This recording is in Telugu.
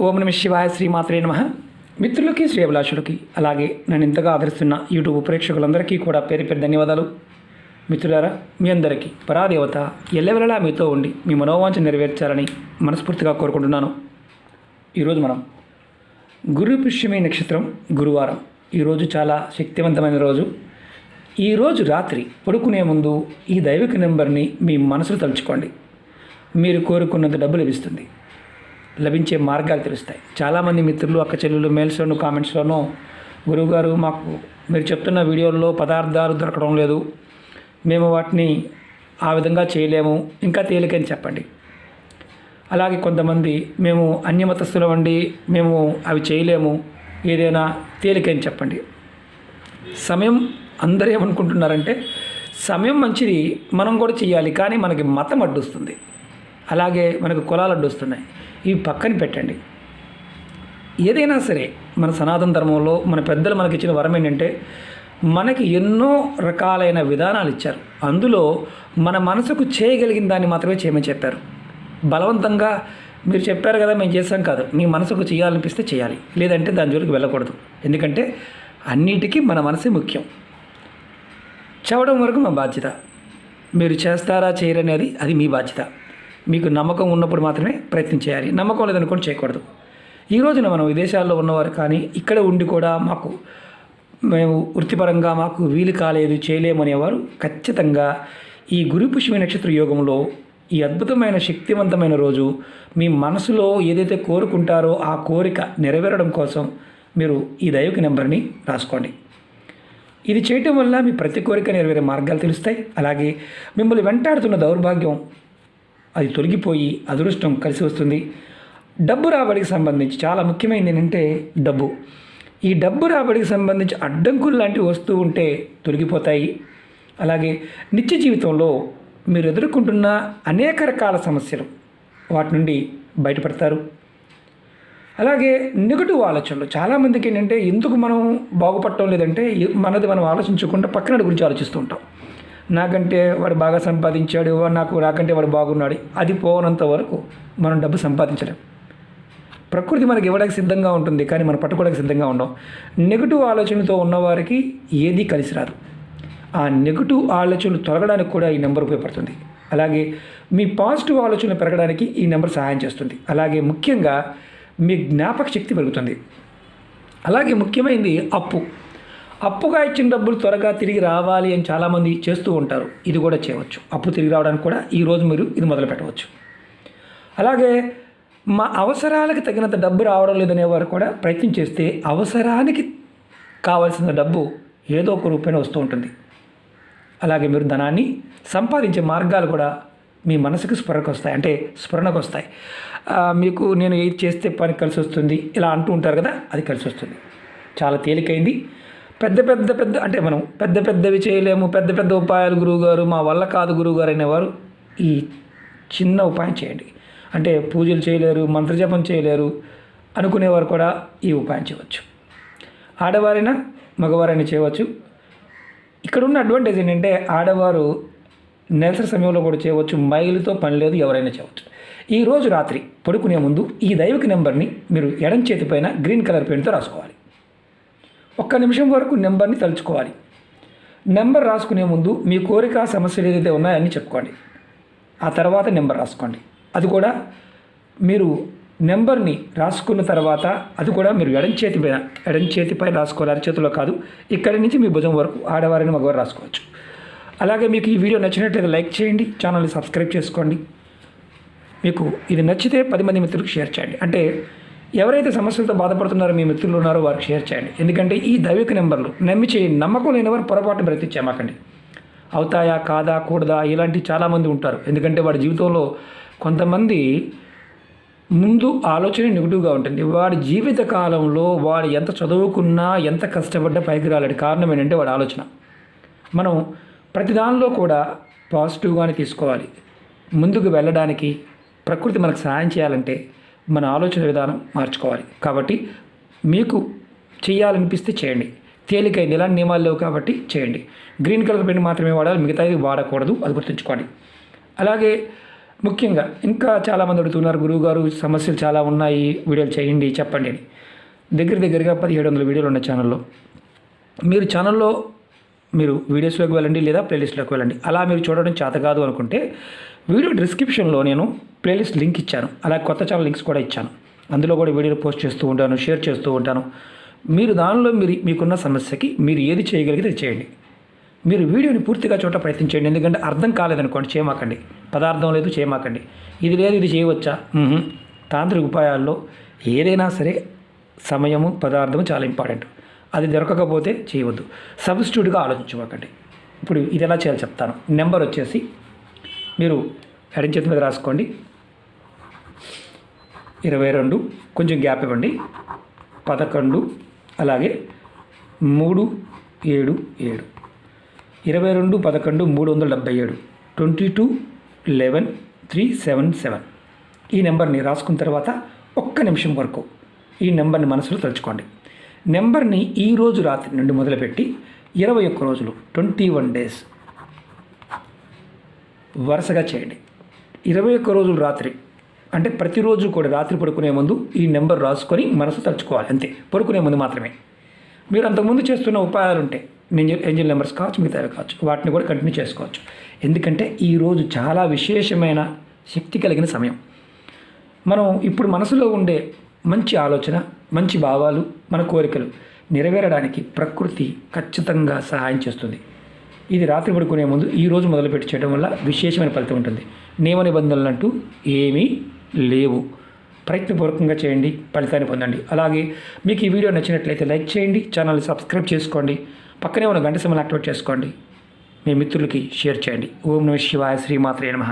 ఓం నమ శివాయ శ్రీమాత్రే నమః. మిత్రులకి శ్రేయభిలాషులకి అలాగే నన్ను ఇంతగా ఆదరిస్తున్న యూట్యూబ్ ప్రేక్షకులందరికీ కూడా పేరు పేరు ధన్యవాదాలు. మిత్రులారా, మీ అందరికీ పరాదేవత ఎల్లవెల్లలా మీతో ఉండి మీ మనోవాంఛ నెరవేర్చాలని మనస్ఫూర్తిగా కోరుకుంటున్నాను. ఈరోజు మనం గురు పుష్యమి నక్షత్రం గురువారం. ఈరోజు చాలా శక్తివంతమైన రోజు. ఈరోజు రాత్రి పడుకునే ముందు ఈ దైవిక నెంబర్ని మీ మనసులో తలుచుకోండి. మీరు కోరుకున్నంత డబ్బు లభిస్తుంది. లభించే మార్గాలు తెలుస్తాయి. చాలామంది మిత్రులు అక్క చెల్లెలు మెయిల్స్లోనూ కామెంట్స్లోనూ గురువుగారు మాకు మీరు చెప్తున్న వీడియోల్లో పదార్థాలు దొరకడం లేదు, మేము వాటిని ఆ విధంగా చేయలేము, ఇంకా తేలికని చెప్పండి. అలాగే కొంతమంది మేము అన్యమతస్థులం అండి, మేము అవి చేయలేము, ఏదైనా తేలికని చెప్పండి. సమయం అందరూ ఏమనుకుంటున్నారంటే సమయం మంచిది, మనం కూడా చేయాలి, కానీ మనకి మతం అడ్డొస్తుంది, అలాగే మనకు కులాలు అడ్డొస్తున్నాయి. ఇవి పక్కన పెట్టండి. ఏదైనా సరే మన సనాతన ధర్మంలో మన పెద్దలు మనకి ఇచ్చిన వరం ఏంటంటే మనకి ఎన్నో రకాలైన విధానాలు ఇచ్చారు. అందులో మన మనసుకు చేయగలిగిన దాన్ని మాత్రమే చేయమని చెప్పారు. బలవంతంగా మీరు చెప్పారు కదా మేము చేస్తాం కాదు, మీ మనసుకు చేయాలనిపిస్తే చేయాలి, లేదంటే దాని జోలికి వెళ్ళకూడదు. ఎందుకంటే అన్నిటికీ మన మనసే ముఖ్యం. చదవడం వరకు మా బాధ్యత, మీరు చేస్తారా చేయరనేది అది మీ బాధ్యత. మీకు నమ్మకం ఉన్నప్పుడు మాత్రమే ప్రయత్నం చేయాలి, నమ్మకం లేదనుకోండి చేయకూడదు. ఈ రోజున మనం విదేశాల్లో ఉన్నవారు కానీ ఇక్కడ ఉండి కూడా మేము వృత్తిపరంగా మాకు వీలు కాలేదు, చేయలేమనేవారు ఖచ్చితంగా ఈ గురు పుష్యమి నక్షత్ర యోగంలో ఈ అద్భుతమైన శక్తివంతమైన రోజు మీ మనసులో ఏదైతే కోరుకుంటారో ఆ కోరిక నెరవేరడం కోసం మీరు ఈ దైవిక నెంబర్ని రాసుకోండి. ఇది చేయటం వల్ల మీ ప్రతి కోరిక నెరవేరే మార్గాలు తెలుస్తాయి. అలాగే మిమ్మల్ని వెంటాడుతున్న దౌర్భాగ్యం అది తొలగిపోయి అదృష్టం కలిసి వస్తుంది. డబ్బు రాబడికి సంబంధించి చాలా ముఖ్యమైనది ఏంటంటే డబ్బు. ఈ డబ్బు రాబడికి సంబంధించి అడ్డంకులు లాంటివి వస్తూ ఉంటే తొలగిపోతాయి. అలాగే నిత్య జీవితంలో మీరు ఎదుర్కొంటున్న అనేక రకాల సమస్యలు వాటి నుండి బయటపడతారు. అలాగే నెగటివ్ ఆలోచనలు చాలామందికి ఏంటంటే ఎందుకు మనం బాగుపడటం లేదంటే మనది మనం ఆలోచించకుండా పక్కన గురించి ఆలోచిస్తూ ఉంటాం. నాకంటే వాడు బాగా సంపాదించాడు, నాకంటే వాడు బాగున్నాడు, అది పోనంత వరకు మనం డబ్బు సంపాదించలేం. ప్రకృతి మనకి ఇవ్వడానికి సిద్ధంగా ఉంటుంది, కానీ మనం పట్టుకోవడానికి సిద్ధంగా ఉండం. నెగిటివ్ ఆలోచనతో ఉన్నవారికి ఏదీ కలిసి రాదు. ఆ నెగిటివ్ ఆలోచనలు తొలగడానికి కూడా ఈ నెంబర్ ఉపయోగపడుతుంది. అలాగే మీ పాజిటివ్ ఆలోచనలు పెరగడానికి ఈ నెంబర్ సహాయం చేస్తుంది. అలాగే ముఖ్యంగా మీ జ్ఞాపక శక్తి పెరుగుతుంది. అలాగే ముఖ్యమైనది అప్పుగా ఇచ్చిన డబ్బులు త్వరగా తిరిగి రావాలి అని చాలామంది చేస్తూ ఉంటారు. ఇది కూడా చేయవచ్చు. అప్పు తిరిగి రావడానికి కూడా ఈరోజు మీరు ఇది మొదలు పెట్టవచ్చు. అలాగే మా అవసరాలకు తగినంత డబ్బు రావడం లేదనేవారు కూడా ప్రయత్నం చేస్తే అవసరానికి కావాల్సిన డబ్బు ఏదో ఒక రూపాయన వస్తూ ఉంటుంది. అలాగే మీరు ధనాన్ని సంపాదించే మార్గాలు కూడా మీ మనసుకు స్ఫురణకు వస్తాయి. మీకు నేను ఏది చేస్తే పని కలిసి వస్తుంది ఇలా అంటూ ఉంటారు కదా, అది కలిసి వస్తుంది. చాలా తేలికైంది. పెద్ద అంటే మనం పెద్దవి చేయలేము, పెద్ద ఉపాయాలు గురువుగారు మా వల్ల కాదు గురువుగారు అనేవారు ఈ చిన్న ఉపాయం చేయండి. అంటే పూజలు చేయలేరు, మంత్రజపం చేయలేరు అనుకునేవారు కూడా ఈ ఉపాయం చేయవచ్చు. ఆడవారైనా మగవారైనా చేయవచ్చు. ఇక్కడ ఉన్న అడ్వాంటేజ్ ఏంటంటే ఆడవారు నెలసరి సమయంలో కూడా చేయవచ్చు, మైలుతో పని లేదు, ఎవరైనా చేయవచ్చు. ఈరోజు రాత్రి పడుకునే ముందు ఈ దైవిక నెంబర్ని మీరు ఎడం చేతి పైన గ్రీన్ కలర్ పెన్తో రాసుకోవాలి. 1 నిమిషం వరకు నెంబర్ని తలుచుకోవాలి. నెంబర్ రాసుకునే ముందు మీ కోరిక సమస్యలు ఏదైతే ఉన్నాయో అన్నీ చెప్పుకోండి. ఆ తర్వాత నెంబర్ రాసుకోండి. అది కూడా మీరు నెంబర్ని రాసుకున్న తర్వాత అది కూడా మీరు ఎడం చేతిపై రాసుకోవాలి, అరచేతిలో కాదు. ఇక్కడి నుంచి మీ భుజం వరకు ఆడవారిని మగవారు రాసుకోవచ్చు. అలాగే మీకు ఈ వీడియో నచ్చినట్లయితే లైక్ చేయండి, ఛానల్ని సబ్స్క్రైబ్ చేసుకోండి. మీకు ఇది నచ్చితే 10 మంది మిత్రులకు షేర్ చేయండి. అంటే ఎవరైతే సమస్యలతో బాధపడుతున్నారో మీ మిత్రులు ఉన్నారో వారికి షేర్ చేయండి. ఎందుకంటే ఈ దైవిక నెంబర్లు నమ్మి చేయండి. నమ్మకం లేనివారు పొరపాటు బ్రతిచ్చేమాకండి. అవుతాయా కాదా కూడదా ఇలాంటి చాలామంది ఉంటారు. ఎందుకంటే వాడి జీవితంలో కొంతమంది ముందు ఆలోచన నెగిటివ్గా ఉంటుంది. వాడి జీవిత కాలంలో వాడు ఎంత చదువుకున్నా ఎంత కష్టపడ్డా పైకి రాలేడు. కారణం ఏంటంటే వాడి ఆలోచన. మనం ప్రతి దానిలో కూడా పాజిటివ్గానే తీసుకోవాలి. ముందుకు వెళ్ళడానికి ప్రకృతి మనకు సహాయం చేయాలంటే మన ఆలోచన విధానం మార్చుకోవాలి. కాబట్టి మీకు చేయాలనిపిస్తే చేయండి. తేలికైంది, ఎలాంటి నియమాలు లేవు కాబట్టి చేయండి. గ్రీన్ కలర్ పెన్ మాత్రమే వాడాలి, మిగతాది వాడకూడదు, అది గుర్తుంచుకోండి. అలాగే ముఖ్యంగా ఇంకా చాలామంది అడుగుతున్నారు, గురువుగారు సమస్యలు చాలా ఉన్నాయి, వీడియోలు చేయండి చెప్పండి అని. దగ్గరగా 1700 వీడియోలు ఉన్న ఛానల్లో. మీరు ఛానల్లో మీరు వీడియోస్లోకి వెళ్ళండి లేదా ప్లేలిస్ట్లోకి వెళ్ళండి. అలా మీరు చూడడం చేత కాదు అనుకుంటే వీడియో డిస్క్రిప్షన్లో నేను ప్లేలిస్ట్ లింక్ ఇచ్చాను, అలాగే కొత్త ఛానల్ లింక్స్ కూడా ఇచ్చాను. అందులో కూడా వీడియోలు పోస్ట్ చేస్తూ ఉంటాను, షేర్ చేస్తూ ఉంటాను. మీరు దానిలో మీకున్న సమస్యకి మీరు ఏది చేయగలిగితే అది చేయండి. మీరు వీడియోని పూర్తిగా చూడ ప్రయత్నించండి. ఎందుకంటే అర్థం కాలేదనుకోండి చేయమాకండి, పదార్థం లేదు చేయమాకండి, ఇది లేదు ఇది చేయవచ్చా. తాంత్రిక ఉపాయాల్లో ఏదైనా సరే సమయము పదార్థము చాలా ఇంపార్టెంట్. అది దొరకకపోతే చేయవద్దు, సబ్స్టిట్యూట్గా ఆలోచించమాకండి. ఇప్పుడు ఇది ఎలా చేయాలో చెప్తాను. నెంబర్ వచ్చేసి మీరు ఎడం చేతి మీద రాసుకోండి, 22, కొంచెం గ్యాప్ ఇవ్వండి, 11, అలాగే 3, 7, 7, 22, 11, 377, 22, 11, 377. ఈ నెంబర్ని రాసుకున్న తర్వాత 1 నిమిషం వరకు ఈ నెంబర్ని మనసులో తలుచుకోండి. నెంబర్ని ఈరోజు రాత్రి నుండి మొదలుపెట్టి 21 రోజులు 21 డేస్ వరుసగా చేయండి. 21 రోజులు రాత్రి అంటే ప్రతిరోజు కూడా రాత్రి పడుకునే ముందు ఈ నెంబర్ రాసుకొని మనసు తలుచుకోవాలి, అంతే. పడుకునే ముందు మాత్రమే. మీరు అంతకుముందు చేస్తున్న ఉపాయాలు ఉంటే ఏంజల్ నెంబర్స్ కావచ్చు, మిగతావి కావచ్చు, వాటిని కూడా కంటిన్యూ చేసుకోవచ్చు. ఎందుకంటే ఈరోజు చాలా విశేషమైన శక్తి కలిగిన సమయం. మనం ఇప్పుడు మనసులో ఉండే మంచి ఆలోచన, మంచి భావాలు, మన కోరికలు నెరవేరడానికి ప్రకృతి ఖచ్చితంగా సహాయం చేస్తుంది. ఇది రాత్రి పడుకునే ముందు ఈరోజు మొదలుపెట్టి చేయడం వల్ల విశేషమైన ఫలితం ఉంటుంది. నియమ నిబంధనలు అంటూ ఏమీ లేవు. ప్రయత్నపూర్వకంగా చేయండి, ఫలితాన్ని పొందండి. అలాగే మీకు ఈ వీడియో నచ్చినట్లయితే లైక్ చేయండి, ఛానల్ని సబ్స్క్రైబ్ చేసుకోండి, పక్కనే ఉన్న గంట సింబల్ యాక్టివేట్ చేసుకోండి, మీ మిత్రులకి షేర్ చేయండి. ఓం నమః శివాయ, శ్రీమాత్రే నమః.